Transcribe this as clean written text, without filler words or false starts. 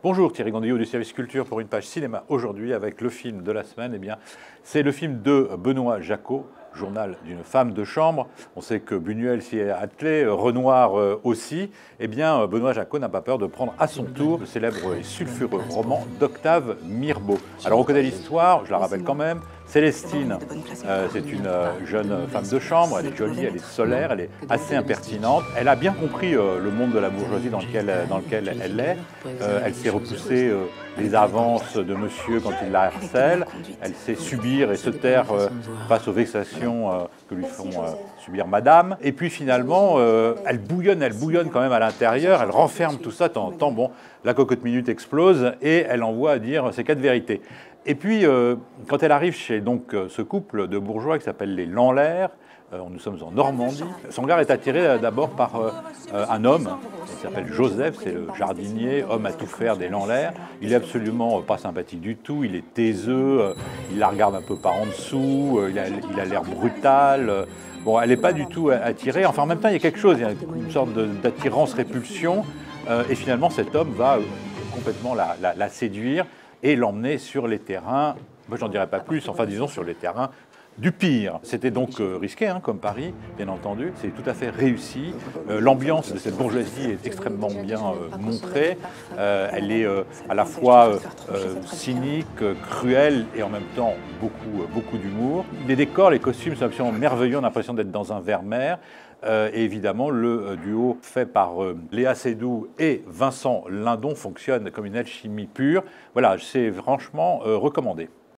Bonjour, Thierry Gandillot du service culture pour une page cinéma aujourd'hui avec le film de la semaine. Eh bien, c'est le film de Benoît Jacquot, Journal d'une femme de chambre. On sait que Buñuel s'y est attelé, Renoir aussi. Eh bien, Benoît Jacquot n'a pas peur de prendre à son tour le célèbre et sulfureux roman d'Octave Mirbeau. Alors on connaît l'histoire, je la rappelle quand même. Célestine, c'est une jeune femme de chambre, elle est jolie, elle est solaire, elle est assez impertinente. Elle a bien compris le monde de la bourgeoisie dans lequel elle est. Elle sait repousser les avances de monsieur quand il la harcèle. Elle sait subir et se taire face aux vexations que lui font subir madame. Et puis finalement, elle bouillonne quand même à l'intérieur, elle renferme tout ça de temps en temps. Bon, la cocotte minute explose et elle envoie à dire ses 4 vérités. Et puis, quand elle arrive chez donc, ce couple de bourgeois qui s'appelle les Lanlaire, nous sommes en Normandie, son regard est attiré d'abord par un homme, il s'appelle Joseph, c'est le jardinier, homme à tout faire des Lanlaire. Il est absolument pas sympathique du tout, il est taiseux, il la regarde un peu par en dessous, il a l'air brutal. Bon, elle n'est pas du tout attirée, enfin en même temps il y a quelque chose, il y a une sorte d'attirance-répulsion, et finalement cet homme va complètement la séduire et l'emmener sur les terrains, moi j'en dirais pas plus, enfin disons sur les terrains du pire. C'était donc risqué, hein, comme Paris, bien entendu, c'est tout à fait réussi. L'ambiance de cette bourgeoisie est extrêmement bien montrée, elle est à la fois cynique, cruelle et en même temps beaucoup d'humour. Les décors, les costumes sont absolument merveilleux, on a l'impression d'être dans un Vermeer. Et évidemment, le duo fait par Léa Seydoux et Vincent Lindon fonctionne comme une alchimie pure. Voilà, c'est franchement recommandé.